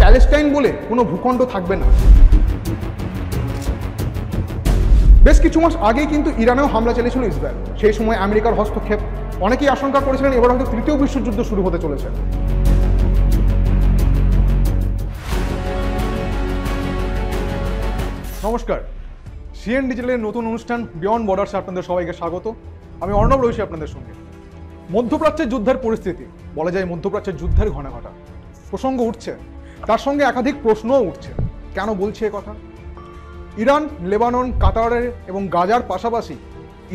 Palestine বলে কোনো ভূখণ্ড থাকবে না। বেশ কিছু মাস আগেই কিন্তু ইরানেও হামলা চালিয়েছিল ইসরায়েল। সেই সময় আমেরিকার হস্তক্ষেপ, অনেকেই আশঙ্কা করেছিলেন এবার হয়তো তৃতীয় বিশ্বযুদ্ধ শুরু হতে চলেছে। নমস্কার, সিএন ডিজিটালের নতুন অনুষ্ঠান বিয়ন্ড বর্ডার্সে আপনাদের সবাইকে স্বাগত। আমি অর্ণব রয়েছি আপনাদের সঙ্গে। মধ্যপ্রাচ্যের যুদ্ধের পরিস্থিতি, বলা যায় মধ্যপ্রাচ্যের যুদ্ধের ঘনাঘটা প্রসঙ্গ উঠছে, তার সঙ্গে একাধিক প্রশ্নও উঠছে। কেন বলছি এ কথা? ইরান, লেবানন, কাতারের এবং গাজার পাশাপাশি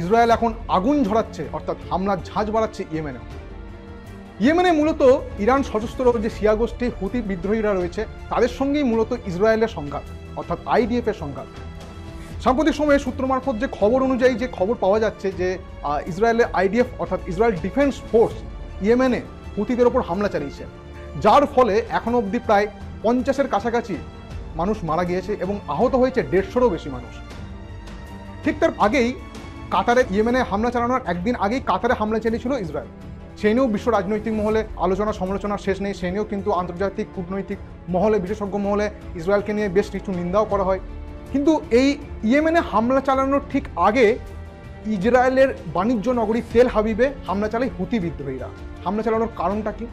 ইসরায়েল এখন আগুন ঝরাচ্ছে, অর্থাৎ হামলার ঝাঁজ বাড়াচ্ছে ইয়েমেনেও। ইয়েমেনে মূলত ইরান সশস্ত্র যে শিয়া গোষ্ঠী হুতি বিদ্রোহীরা রয়েছে তাদের সঙ্গেই মূলত ইসরায়েলের সংঘাত, অর্থাৎ আইডিএফের সংঘাত। সাম্প্রতিক সময়ে সূত্র মারফত যে খবর অনুযায়ী যে খবর পাওয়া যাচ্ছে যে ইসরায়েলের আইডিএফ অর্থাৎ ইসরায়েল ডিফেন্স ফোর্স ইয়েমেনে হুতিদের ওপর হামলা চালিয়েছে, যার ফলে এখনো অবধি প্রায় 50-এর কাছাকাছি মানুষ মারা গিয়েছে এবং আহত হয়েছে 150-রও বেশি মানুষ। ঠিক তার আগেই কাতারে ইয়েমেনে হামলা চালানোর একদিন আগেই কাতারে হামলা চালিয়েছিল ইসরায়েল। সেই নিয়েও বিশ্ব রাজনৈতিক মহলে আলোচনা সমালোচনার শেষ নেই। সেই নিয়েও কিন্তু আন্তর্জাতিক কূটনৈতিক মহলে, বিশেষজ্ঞ মহলে ইসরায়েলকে নিয়ে বেশ কিছু নিন্দাও করা হয়। কিন্তু এই ইয়েমেনে হামলা চালানোর ঠিক আগে ইসরায়েলের বাণিজ্য নগরী তেল হাবিবে হামলা চালায় হুতি বিদ্রোহীরা। হামলা চালানোর কারণটা কি?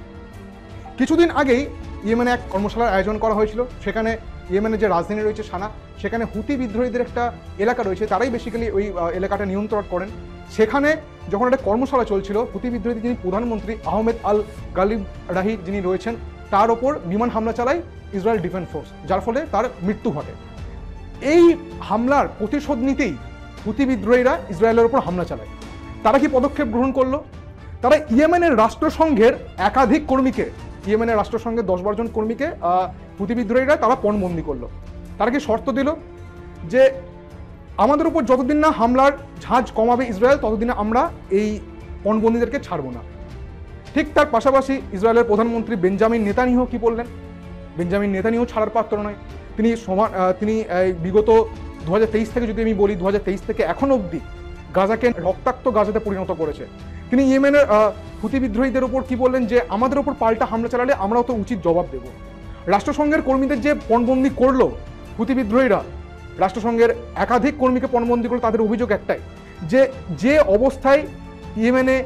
কিছুদিন আগেই ইয়েমেনে এক কর্মশালার আয়োজন করা হয়েছিল। সেখানে ইয়েমেনের যে রাজধানী রয়েছে সানা, সেখানে হুতি বিদ্রোহীদের একটা এলাকা রয়েছে, তারাই বেসিক্যালি ওই এলাকাটা নিয়ন্ত্রণ করেন। সেখানে যখন একটা কর্মশালা চলছিল, হুতি বিদ্রোহী যিনি প্রধানমন্ত্রী আহমেদ আল গালিব রাহি যিনি রয়েছেন, তার ওপর বিমান হামলা চালায় ইসরায়েল ডিফেন্স ফোর্স, যার ফলে তার মৃত্যু ঘটে। এই হামলার প্রতিশোধ নিতেই হুতি বিদ্রোহীরা ইসরায়েলের ওপর হামলা চালায়। তারা কি পদক্ষেপ গ্রহণ করলো? তারা ইয়েমেনের রাষ্ট্রসংঘের একাধিক কর্মীকে, ইয়েমেনের রাষ্ট্রসংঘের 10-12 জন কর্মীকে হুতি বিদ্রোহীরা তারা পণবন্দি করলো। তারা কি শর্ত দিল যে আমাদের উপর যতদিন না হামলার ঝাঁজ কমাবে ইসরায়েল, ততদিনে আমরা এই পণবন্দীদেরকে ছাড়বো না। ঠিক তার পাশাপাশি ইসরায়েলের প্রধানমন্ত্রী বেঞ্জামিন নেতানিয়াহু কি বললেন? বেঞ্জামিন নেতানিয়াহু ছাড়ার পাত্র নয়। তিনি বিগত 2023 থেকে, যদি আমি বলি 2023 থেকে এখন অবধি গাজাকে রক্তাক্ত গাজাতে পরিণত করেছে। তিনি ইয়েমেনের হুতি বিদ্রোহীদের উপর কি বললেন যে আমাদের উপর পাল্টা হামলা চালালে আমরাও তো উচিত জবাব দেব। রাষ্ট্রসংঘের কর্মীদের যে পণবন্দি করলো হুতি বিদ্রোহীরা, রাষ্ট্রসংঘের একাধিক কর্মীকে পণবন্দি করলো, তাদের অভিযোগ একটাই যে অবস্থায় ইয়েমেনে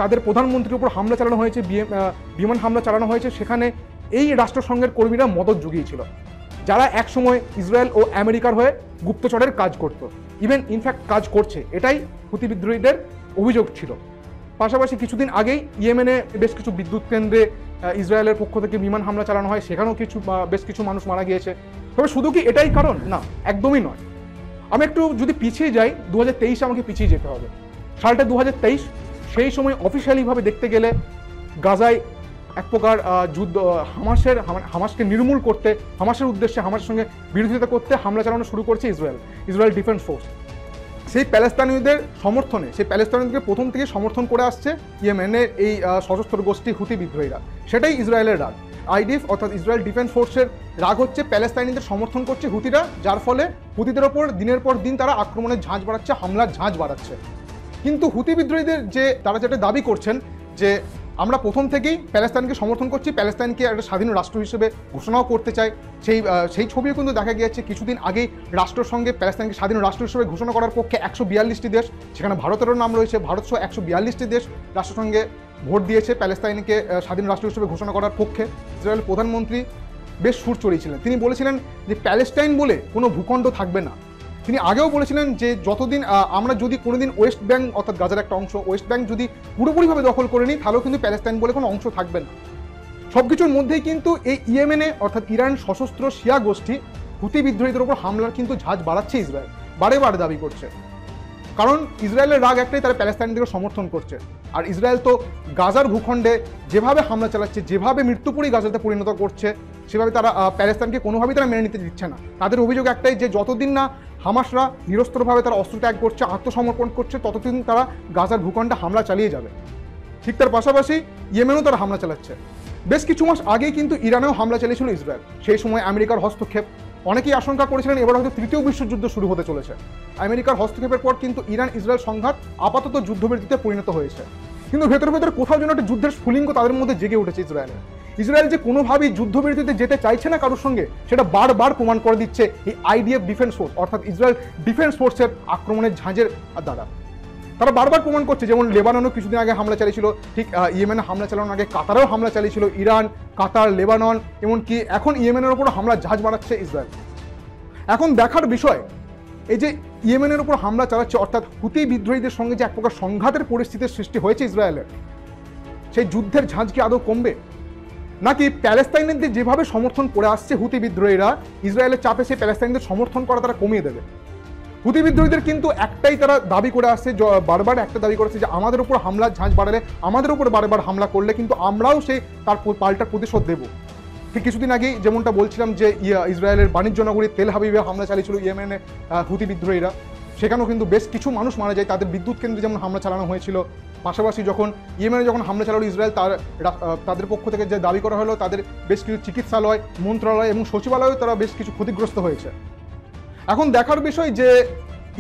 তাদের প্রধানমন্ত্রীর উপর হামলা চালানো হয়েছে, বিমান হামলা চালানো হয়েছে, সেখানে এই রাষ্ট্রসংঘের কর্মীরা মদত জুগিয়েছিল, যারা একসময় ইসরায়েল ও আমেরিকার হয়ে গুপ্তচরের কাজ করত, ইভেন ইনফ্যাক্ট কাজ করছে। এটাই হুতি বিদ্রোহীদের অভিযোগ ছিল। পাশাপাশি কিছুদিন আগেই ইয়েমেনে বেশ কিছু বিদ্যুৎ কেন্দ্রে ইসরায়েলের পক্ষ থেকে বিমান হামলা চালানো হয়, সেখানেও বেশ কিছু মানুষ মারা গিয়েছে। তবে শুধু কি এটাই কারণ? না, একদমই নয়। আমি একটু যদি পিছিয়ে যাই, 2023 আমাকে পিছিয়ে যেতে হবে। সালটা 2023, সেই সময় অফিসিয়ালিভাবে দেখতে গেলে গাজায় এক প্রকার যুদ্ধ, হামাসকে নির্মূল করতে, হামাসের উদ্দেশ্যে, হামাসের সঙ্গে বিরোধিতা করতে হামলা চালানো শুরু করছে ইসরায়েল ডিফেন্স ফোর্স। সেই প্যালেস্তানীয়দের সমর্থনে, সেই প্যালেস্তানীয়দেরকে প্রথম থেকে সমর্থন করে আসছে ইয়েমেনের এই সশস্ত্র গোষ্ঠী হুতি বিদ্রোহীরা। সেটাই ইসরায়েলের রাগ। আইডিএফ অর্থাৎ ইসরায়েল ডিফেন্স ফোর্সের রাগ হচ্ছে প্যালেস্তানীদের সমর্থন করছে হুতিরা, যার ফলে হুতিদের ওপর দিনের পর দিন তারা আক্রমণের ঝাঁজ বাড়াচ্ছে, হামলার ঝাঁজ বাড়াচ্ছে। কিন্তু হুতি বিদ্রোহীদের তারা যেটা দাবি করছেন যে আমরা প্রথম থেকেই প্যালেস্তাইনকে সমর্থন করছি, প্যালেস্তাইনকে একটা স্বাধীন রাষ্ট্র হিসেবে ঘোষণাও করতে চাই। সেই ছবিও কিন্তু দেখা গিয়েছে কিছুদিন আগেই রাষ্ট্রসংঘে প্যালেস্তাইনকে স্বাধীন রাষ্ট্র হিসেবে ঘোষণা করার পক্ষে 142টি দেশ, সেখানে ভারতেরও নাম রয়েছে। ভারত সহ 142টি দেশ রাষ্ট্রসংঘে ভোট দিয়েছে প্যালেস্তাইনকে স্বাধীন রাষ্ট্র হিসেবে ঘোষণা করার পক্ষে। ইসরায়েলের প্রধানমন্ত্রী বেশ সুর চড়িয়েছিলেন। তিনি বলেছিলেন যে প্যালেস্টাইন বলে কোনো ভূখণ্ড থাকবে না। তিনি আগেও বলেছিলেন যে যতদিন আমরা যদি কোনোদিন ওয়েস্ট ব্যাংক অর্থাৎ গাজার একটা অংশ, ওয়েস্ট ব্যাংক যদি পুরোপুরিভাবে দখল করে নিই, তাহলেও কিন্তু প্যালেস্তাইন বলে কোনো অংশ থাকবে না। সবকিছুর মধ্যেই কিন্তু এই ইয়েমেনে অর্থাৎ ইরান সশস্ত্র শিয়া গোষ্ঠী হুতি বিদ্রোহীদের উপর হামলার কিন্তু ঝাঁজ বাড়াচ্ছে ইসরায়েল, বারে বারে দাবি করছে। কারণ ইসরায়েলের রাগ একটাই, তারা প্যালেস্তাইনদেরকে সমর্থন করছে। আর ইসরায়েল তো গাজার ভূখণ্ডে যেভাবে হামলা চালাচ্ছে, যেভাবে মৃত্যুপুরী গাজাতে পরিণত করছে, সেভাবে তারা প্যালেস্তাইনকে কোনোভাবেই তারা মেনে নিতে দিচ্ছে না। তাদের অভিযোগ একটাই যে যতদিন না হামাসরা নিরস্ত্রভাবে তারা অস্ত্র ত্যাগ করছে, আত্মসমর্পণ করছে, ততদিন তারা গাজার ভূখণ্ডে হামলা চালিয়ে যাবে। ঠিক তার পাশাপাশি ইয়েমেনেও তারা হামলা চালাচ্ছে। বেশ কিছু মাস আগেই কিন্তু ইরানেও হামলা চালিয়েছিল ইসরায়েল। সেই সময় আমেরিকার হস্তক্ষেপ, অনেকেই আশঙ্কা করেছিলেন এবার হয়তো তৃতীয় বিশ্বযুদ্ধ শুরু হতে চলেছে। আমেরিকার হস্তক্ষেপের পর কিন্তু ইরান ইসরায়েল সংঘাত আপাতত যুদ্ধবিরতিতে পরিণত হয়েছে। কিন্তু ভেতরে ভেতরে কোথাও যেন একটা যুদ্ধের স্ফুলিঙ্গ তাদের মধ্যে জেগে উঠেছে ইসরায়েল যে কোনোভাবেই যুদ্ধবিরতিতে যেতে চাইছে না কারোর সঙ্গে, সেটা বারবার প্রমাণ করে দিচ্ছে এই আইডিএফ ডিফেন্স ফোর্স, অর্থাৎ ইসরায়েল ডিফেন্স ফোর্সের আক্রমণের ঝাঁজের দ্বারা। তারা বারবার প্রমাণ করছে, যেমন লেবাননও কিছুদিন আগে হামলা চালিয়েছিল, ঠিক ইয়েমেনে হামলা চালানোর আগে কাতারেও হামলা চালিয়েছিল ইরান, কাতার, লেবানন, এমনকি এখন ইয়েমেনের ওপর হামলা জাহাজ বাড়াচ্ছে ইসরায়েল। এখন দেখার বিষয়, এই যে ইয়েমেনের উপর হামলা চালাচ্ছে, অর্থাৎ হুতি বিদ্রোহীদের সঙ্গে যে এক প্রকার সংঘাতের পরিস্থিতির সৃষ্টি হয়েছে ইসরায়েলের, সেই যুদ্ধের ঝাঁজ কি আদৌ কমবে, নাকি প্যালেস্তাইনদের যেভাবে সমর্থন করে আসছে হুতি বিদ্রোহীরা, ইসরায়েলের চাপে সেই প্যালেস্তাইনদের সমর্থন করা তারা কমিয়ে দেবে? হুতি বিদ্রোহীদের কিন্তু একটাই তারা দাবি করে আসছে, বারবার একটা দাবি করেছে যে আমাদের উপর হামলার ঝাঁজ বাড়ালে, আমাদের উপর বারবার হামলা করলে কিন্তু আমরাও সেই তার পাল্টা প্রতিশোধ দেব। ঠিক কিছুদিন আগেই যেমনটা বলছিলাম যে ইসরায়েলের বাণিজ্য নগরী তেল হাবিবে হামলা চালিয়েছিল ইয়েমেনে হুতি বিদ্রোহীরা, সেখানেও কিন্তু বেশ কিছু মানুষ মারা যায়, তাদের বিদ্যুৎ কেন্দ্রে যেমন হামলা চালানো হয়েছিল। পাশাপাশি যখন ইয়েমেনে যখন হামলা চালালো ইসরায়েল, তাদের পক্ষ থেকে যে দাবি করা হলো, তাদের বেশ কিছু চিকিৎসালয়, মন্ত্রণালয় এবং সচিবালয়েও তারা বেশ কিছু ক্ষতিগ্রস্ত হয়েছে। এখন দেখার বিষয় যে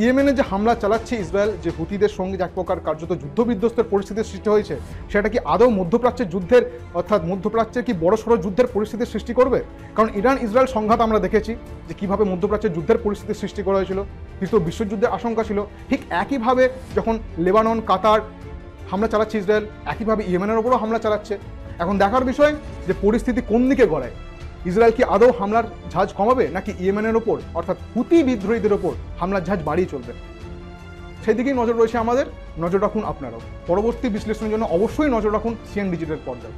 ইয়েমেনে যে হামলা চালাচ্ছে ইসরায়েল, যে হুতিদের সঙ্গে এক প্রকার কার্যত যুদ্ধবিধ্বস্তের পরিস্থিতির সৃষ্টি হয়েছে, সেটা কি আদৌ মধ্যপ্রাচ্যের যুদ্ধের, অর্থাৎ মধ্যপ্রাচ্যের কি বড়সড় যুদ্ধের পরিস্থিতির সৃষ্টি করবে? কারণ ইরান ইসরায়েল সংঘাত আমরা দেখেছি যে কিভাবে মধ্যপ্রাচ্যের যুদ্ধের পরিস্থিতির সৃষ্টি করা হয়েছিল, তৃতীয় বিশ্বযুদ্ধের আশঙ্কা ছিল। ঠিক একইভাবে যখন লেবানন, কাতার হামলা চালাচ্ছে ইসরায়েল, একইভাবে ইয়েমেনের ওপরও হামলা চালাচ্ছে। এখন দেখার বিষয় যে পরিস্থিতি কোন দিকে গড়ায়, ইসরায়েল কি আদৌ হামলার ঝাঁজ কমাবে, নাকি ইয়েমেনের ওপর অর্থাৎ হুতি বিদ্রোহীদের ওপর হামলার ঝাঁজ বাড়িয়ে চলবে? সেদিকেই নজর রয়েছে আমাদের, নজর রাখুন আপনারাও। পরবর্তী বিশ্লেষণের জন্য অবশ্যই নজর রাখুন সিএন ডিজিটাল পর্দায়।